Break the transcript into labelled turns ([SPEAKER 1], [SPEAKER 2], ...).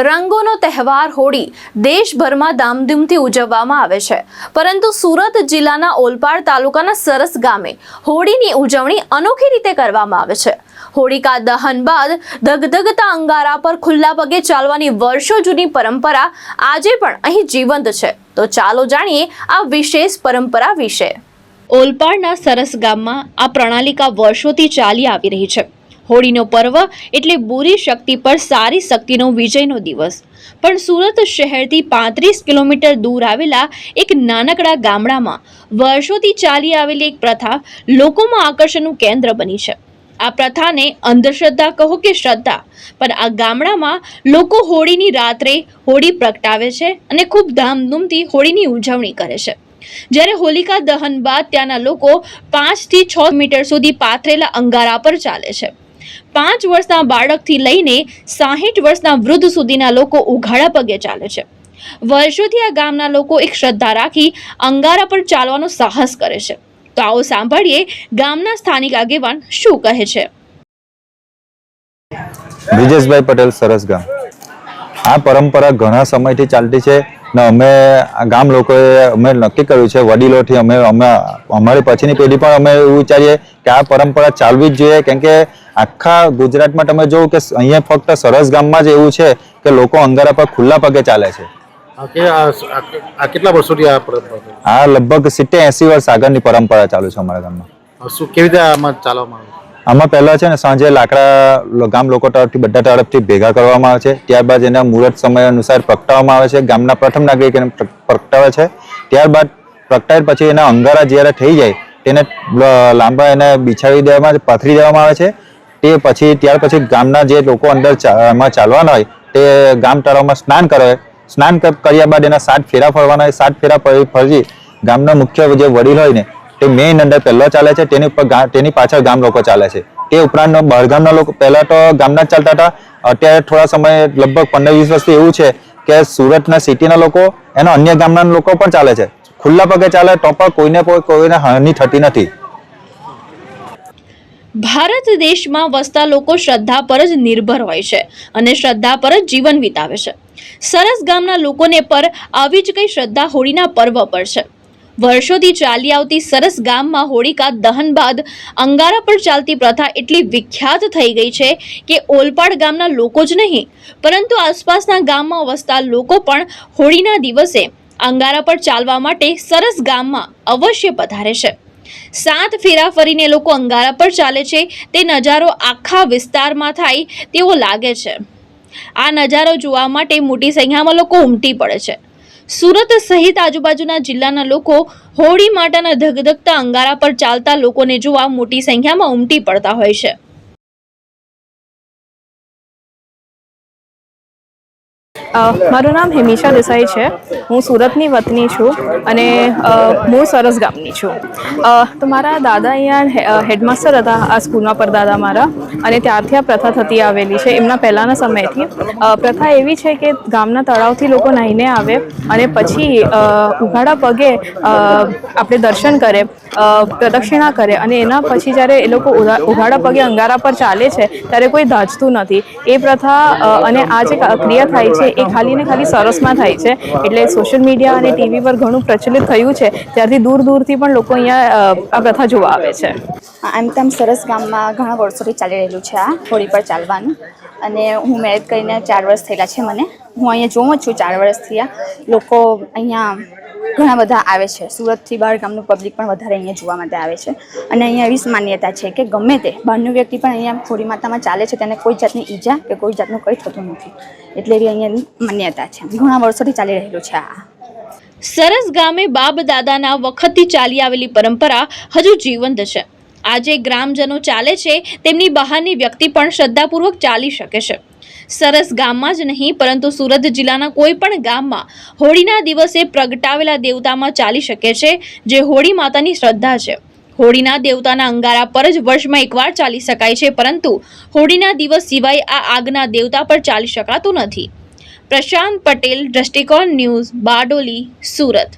[SPEAKER 1] રંગોનો તહેવાર હોળી દેશભરમાં ધામધૂમથી ઉજવવામાં આવે છે, પરંતુ સુરત જિલ્લાના ઓલપાડ તાલુકાના સરસ ગામે હોળીની ઉજવણી અનોખી રીતે કરવામાં આવે છે। હોળિકા દહન બાદ ધગધગતા અંગારા પર ખુલ્લા પગે ચાલવાની વર્ષો જૂની પરંપરા આજે પણ અહીં જીવંત છે। તો ચાલો જાણીએ આ વિશેષ પરંપરા વિશે। ઓલપાડના સરસ ગામમાં આ પ્રણાલિકા વર્ષોથી ચાલી આવી રહી છે। હોળીનો પર્વ એટલે બુરી શક્તિ પર સારી શક્તિનો વિજયનો દિવસ। પણ સુરત શહેરથી 35 કિલોમીટર દૂર આવેલા એક નાનકડા ગામડામાં વર્ષોથી ચાલી આવેલી એક પ્રથા લોકોમાં આકર્ષણનું કેન્દ્ર બની છે। આ પ્રથાને અંધશ્રદ્ધા કહો કે શ્રદ્ધા, પણ આ ગામડામાં લોકો હોળીની રાત્રે હોળી પ્રગટાવે છે અને ખૂબ ધામધૂમથી હોળીની ઉજવણી કરે છે। જ્યારે હોલિકા દહન બાદ ત્યાંના લોકો 5 થી 6 મીટર સુધી પાથરેલા અંગારા પર ચાલે છે। 5 વર્ષના બાળકથી લઈને 60 વર્ષના વૃદ્ધ સુધીના લોકો ઉઘાડા પગે ચાલે છે। વર્ષોથી આ ગામના લોકો એક શ્રદ્ધા રાખી અંગારા પર ચાલવાનો સાહસ કરે છે। તો આવો સાંભળીએ ગામના સ્થાનિક આગેવાન શું કહે છે।
[SPEAKER 2] બ્રિજેશભાઈ પટેલ, સરસ ગામ। આ પરંપરા ઘણા સમયથી ચાલતી છે ને અમે ગામ લોકોએ અમે નક્કી કર્યું છે, વડીલોથી અમે અમારી પછીની પેઢી પણ અમે એવું વિચારીએ કે આ પરંપરા ચાલવી જ જોઈએ। કેમ કે આખા ગુજરાતમાં તમે જોવું કે અહીંયા ફક્ત સરસ ગામમાં જ એવું છે કે લોકો અંગારા પર ખુલ્લા પગે ચાલે છે।
[SPEAKER 3] કેટલા વર્ષોથી આ પરંપરા?
[SPEAKER 2] આ લગભગ 70-80 વર્ષ આગળની પરંપરા ચાલુ છે અમારા ગામમાં।
[SPEAKER 3] શું કેવી રીતે આમાં ચાલવામાં આવે?
[SPEAKER 2] આમાં પહેલા છે ને સાંજે લાકડા ગામ લોકો તરફથી બધા તરફથી ભેગા કરવામાં આવે છે। ત્યારબાદ એના મુહૂર્ત સમય અનુસાર પ્રગટાવવામાં આવે છે। ગામના પ્રથમ નાગરિક એને પ્રગટાવે છે। ત્યારબાદ પ્રગટાવ્યા પછી એના અંગારા જ્યારે થઈ જાય તેને લાંબા એને બિછાવી દેવામાં પાથરી દેવામાં આવે છે। તે પછી ત્યાર પછી ગામના જે લોકો અંદર એમાં ચાલવાના હોય તે ગામ તળાવમાં સ્નાન કરે। સ્નાન કર્યા બાદ એના 7 ફેરા ફરવાના હોય। 7 ફેરા ફરી ગામના મુખ્ય જે વડીલ હોય ને તે મેઇન અંદર પહેલો ચાલે છે, તેની પાછળ ગામ લોકો ચાલે છે। તે ઉપરાંત બહાર ગામના લોકો પહેલા તો ગામના જ ચાલતા હતા। અત્યારે થોડા સમય લગભગ 15-20 વર્ષથી એવું છે કે સુરતના સિટીના લોકો એના અન્ય ગામના લોકો પણ ચાલે છે। ખુલ્લા પગે ચાલે તો પણ કોઈને હાનિ થતી નથી।
[SPEAKER 1] ભારત દેશમાં વસતા લોકો શ્રદ્ધા પર જ નિર્ભર હોય છે અને શ્રદ્ધા પર જ જીવન વિતાવે છે। સરસ ગામના લોકોને પર આવી જ કઈ શ્રદ્ધા હોળીના પર્વ પર છે। વર્ષોથી ચાલી આવતી સરસ ગામમાં હોળિકા દહન બાદ અંગારા પર ચાલતી પ્રથા એટલી વિખ્યાત થઈ ગઈ છે કે ઓલપાડ ગામના લોકો જ નહીં, પરંતુ આસપાસના ગામમાં વસતા લોકો પણ હોળીના દિવસે અંગારા પર ચાલવા માટે સરસ ગામમાં અવશ્ય પધારે છે। 7 ફેરા ફરીને લોકો અંગારા પર ચાલે છે। તે નજારો આખા વિસ્તારમાં થાય તેવો લાગે છે। આ નજારો જોવા માટે મોટી સંખ્યામાં લોકો ઉમટી પડે છે। સુરત સહિત આજુબાજુના જિલ્લાના લોકો હોળી માટેના ધગધગતા અંગારા પર ચાલતા લોકોને જોવા મોટી સંખ્યામાં ઉમટી પડતા હોય છે।
[SPEAKER 4] મારું નામ હિમિશા દેસાઈ છે। હું સુરતની વતની છું અને મૂળ સરસ ગામની છું। તો મારા દાદા અહીંયા હેડમાસ્ટર હતા આ સ્કૂલમાં, પરદાદા મારા, અને ત્યારથી આ પ્રથા થતી આવેલી છે એમના પહેલાંના સમયથી। પ્રથા એવી છે કે ગામના તળાવથી લોકો નાહીને આવે અને પછી ઉઘાડા પગે આપણે દર્શન કરે, પ્રદક્ષિણા કરે, અને એના પછી જ્યારે એ લોકો ઉઘાડા પગે અંગારા પર ચાલે છે ત્યારે કોઈ દાઝતું નથી। એ પ્રથા અને આ જે ક્રિયા થાય છે એ ખાલી ને ખાલી સરસમાં થાય છે। એટલે સોશિયલ મીડિયા અને ટીવી પર ઘણું પ્રચલિત થયું છે, ત્યારથી દૂર દૂરથી પણ લોકો અહીંયા આ પ્રથા જોવા આવે છે।
[SPEAKER 5] આમ તેમ સરસ ગામમાં ઘણા વર્ષોથી ચાલી રહેલું છે આ હોળી પર ચાલવાનું, અને હું મેરેજ કરીને 4 વર્ષ થયેલા છે મને। હું અહીંયા જોઉં જ છું 4 વર્ષથી આ લોકો અહીંયા ઘણા બધા આવે છે। સુરતથી બહાર ગામનું પબ્લિક પણ વધારે અહીંયા જોવા માટે આવે છે। અને અહીંયા એવી માન્યતા છે કે ગમે તે બહારનું વ્યક્તિ પણ અહીંયા હોળી માતામાં ચાલે છે તેને કોઈ જાતની ઈજા કે કોઈ જાતનું કંઈ થતું નથી। એટલે એવી અહીંયાની માન્યતા છે। ઘણા વર્ષોથી ચાલી રહેલું છે આ।
[SPEAKER 1] સરસ ગામે બાપ દાદાના વખતથી ચાલી આવેલી પરંપરા હજુ જીવંત છે। આજે ગ્રામજનો ચાલે છે તેમની બહારની વ્યક્તિ પણ શ્રદ્ધાપૂર્વક ચાલી શકે છે। સરસ ગામમાં જ નહીં, પરંતુ સુરત જિલ્લાના કોઈ પણ ગામમાં હોળીના દિવસે પ્રગટાવેલા દેવતામાં ચાલી શકે છે, જે હોળી માતાની શ્રદ્ધા છે। હોળીના દેવતાના અંગારા પર જ વર્ષમાં એકવાર ચાલી શકાય છે, પરંતુ હોળીના દિવસ સિવાય આ આગના દેવતા પર ચાલી શકાતું નથી। પ્રશાંત પટેલ, દ્રષ્ટિકોણ ન્યૂઝ, બારડોલી, સુરત।